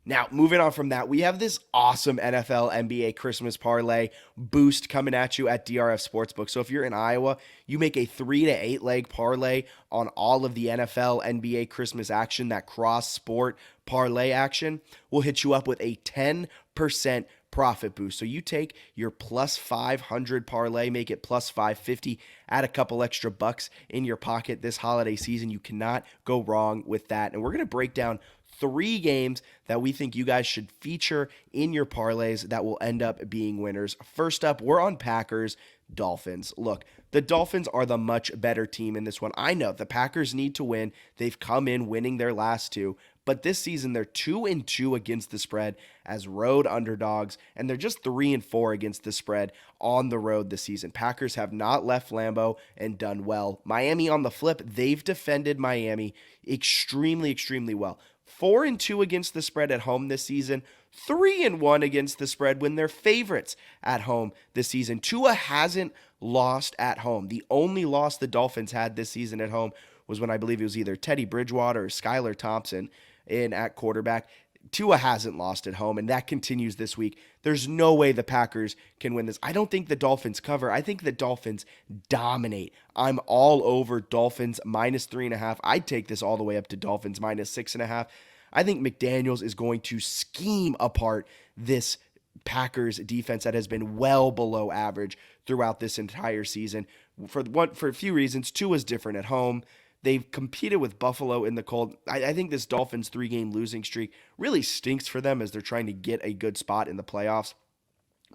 Now, moving on from that, we have this awesome NFL NBA Christmas parlay boost coming at you at DRF Sportsbook. So if you're in Iowa, you make a 3 to 8 leg parlay on all of the NFL NBA Christmas action, that cross sport parlay action will hit you up with a 10% profit boost. So you take your plus 500 parlay, make it plus 550, add a couple extra bucks in your pocket this holiday season. You cannot go wrong with that. And we're going to break down 3 games that we think you guys should feature in your parlays that will end up being winners. First up, we're on Packers Dolphins. Look, the Dolphins are the much better team in this one. I know the Packers need to win. They've come in winning their last 2, but this season they're 2-2 against the spread as road underdogs, and they're just 3-4 against the spread on the road this season. Packers have not left Lambeau and done well. Miami on the flip, they've defended Miami extremely well. 4-2 against the spread at home this season, 3-1 against the spread when they're favorites at home this season. Tua hasn't lost at home. The only loss the Dolphins had this season at home was when I believe it was either Teddy Bridgewater or Skylar Thompson in at quarterback. Tua hasn't lost at home, and that continues this week. There's no way the Packers can win this. I don't think the Dolphins cover. I think the Dolphins dominate. I'm all over Dolphins minus 3.5. I'd take this all the way up to Dolphins minus 6.5. I think McDaniels is going to scheme apart this Packers defense that has been well below average throughout this entire season. For a few reasons, Tua's different at home. They've competed with Buffalo in the cold. I think this Dolphins 3-game losing streak really stinks for them as they're trying to get a good spot in the playoffs.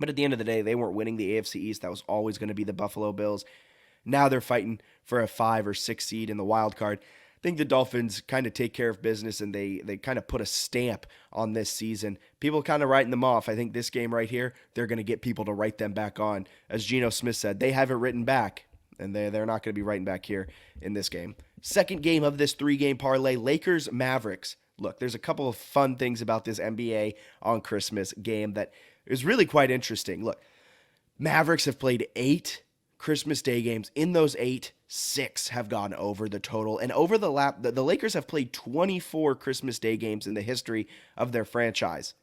But at the end of the day, they weren't winning the AFC East. That was always going to be the Buffalo Bills. Now they're fighting for a 5 or 6 seed in the wild card. I think the Dolphins kind of take care of business, and they kind of put a stamp on this season. People kind of writing them off. I think this game right here, they're going to get people to write them back on. As Geno Smith said, they haven't written back, and they're not going to be writing back here in this game. Second game of this 3-game parlay, Lakers Mavericks. Look, there's a couple of fun things about this NBA on Christmas game that is really quite interesting. Look, Mavericks have played 8 Christmas Day games. In those 8, 6 have gone over the total. And over the Lakers have played 24 Christmas Day games in the history of their franchise.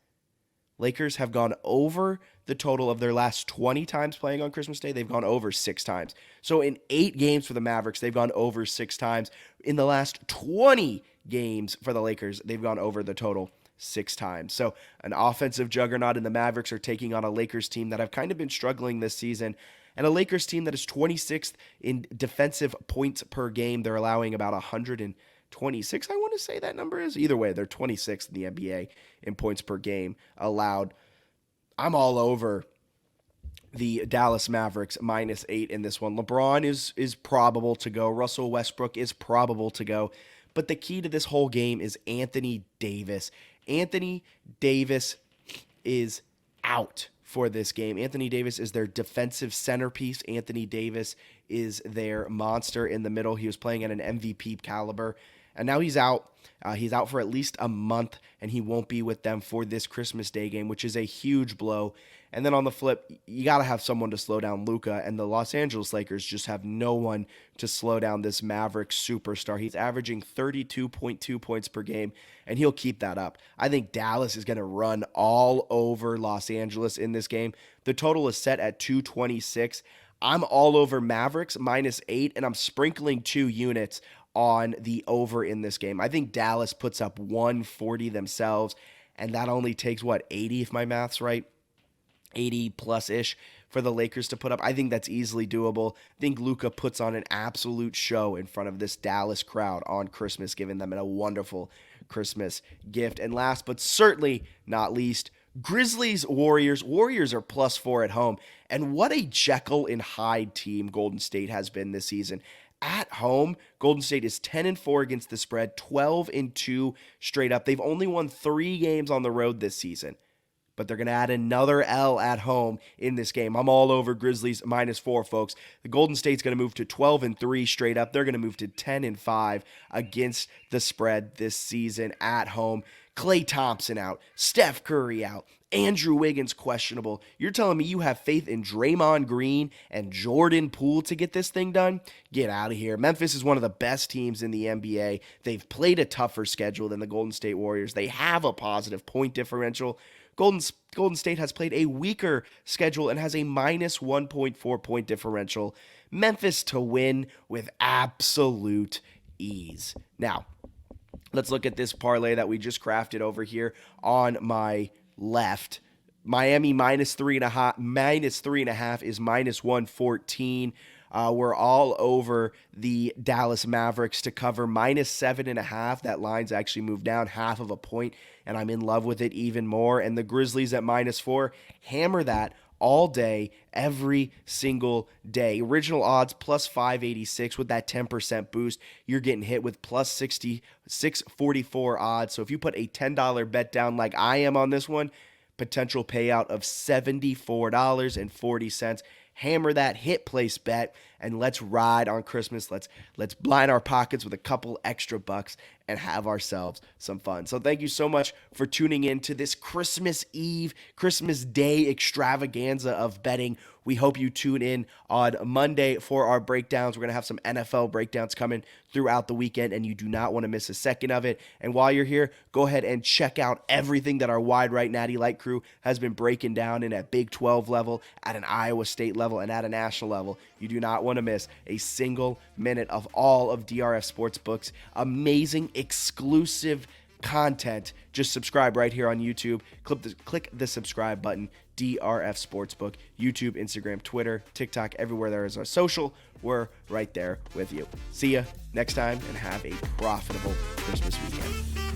Lakers have gone over the total of their last 20 times playing on Christmas Day. They've gone over 6 times. So in 8 games for the Mavericks, they've gone over 6 times. In the last 20 games for the Lakers, they've gone over the total 6 times. So an offensive juggernaut in the Mavericks are taking on a Lakers team that have kind of been struggling this season, and a Lakers team that is 26th in defensive points per game. They're allowing about 126, I want to say that number is. Either way, they're 26th in the NBA in points per game allowed. I'm all over the Dallas Mavericks minus 8 in this one. LeBron is probable to go. Russell Westbrook is probable to go. But the key to this whole game is Anthony Davis. Anthony Davis is out for this game. Anthony Davis is their defensive centerpiece. Anthony Davis is their monster in the middle. He was playing at an MVP caliber, and now he's out. He's out for at least a month, and he won't be with them for this Christmas Day game, which is a huge blow. And then on the flip, you got to have someone to slow down Luka, and the Los Angeles Lakers just have no one to slow down this Mavericks superstar. He's averaging 32.2 points per game, and he'll keep that up. I think Dallas is going to run all over Los Angeles in this game. The total is set at 226. I'm all over Mavericks minus 8, and I'm sprinkling 2 units on the over in this game. I think Dallas puts up 140 themselves, and that only takes, 80 if my math's right? 80 plus-ish for the Lakers to put up. I think that's easily doable. I think Luka puts on an absolute show in front of this Dallas crowd on Christmas, giving them a wonderful Christmas gift. And last but certainly not least, Grizzlies Warriors. Warriors are +4 at home. And what a Jekyll and Hyde team Golden State has been this season. At home, Golden State is 10-4 against the spread, 12-2 straight up. They've only won 3 games on the road this season, but they're going to add another L at home in this game. I'm all over Grizzlies -4, folks. The Golden State's going to move to 12-3 straight up. They're going to move to 10-5 against the spread this season at home. Klay Thompson out, Steph Curry out, Andrew Wiggins questionable. You're telling me you have faith in Draymond Green and Jordan Poole to get this thing done? Get out of here. Memphis is one of the best teams in the NBA. They've played a tougher schedule than the Golden State Warriors. They have a positive point differential. Golden State has played a weaker schedule and has a minus 1.4 point differential. Memphis to win with absolute ease. Now, let's look at this parlay that we just crafted over here on my left. Miami minus 3.5 is minus 114. We're all over the Dallas Mavericks to cover minus 7.5. That line's actually moved down half of a point, and I'm in love with it even more. And the Grizzlies at minus 4, hammer that all day, every single day. Original odds plus 586 with that 10% boost. You're getting hit with plus 644 odds. So if you put a $10 bet down like I am on this one, potential payout of $74.40. Hammer that hit place bet and let's ride on Christmas. Let's blind our pockets with a couple extra bucks and have ourselves some fun. So thank you so much for tuning in to this Christmas Eve, Christmas Day extravaganza of betting. We hope you tune in on Monday for our breakdowns. We're going to have some NFL breakdowns coming throughout the weekend, and you do not want to miss a second of it. And while you're here, go ahead and check out everything that our Wide Right Natty Light crew has been breaking down in at Big 12 level, at an Iowa State level, and at a national level. You do not want to miss a single minute of all of DRF Sportsbook's amazing exclusive content. Just subscribe right here on YouTube. Click the subscribe button. DRF Sportsbook, YouTube, Instagram, Twitter, TikTok, everywhere there is a social, we're right there with you. See ya next time and have a profitable Christmas weekend.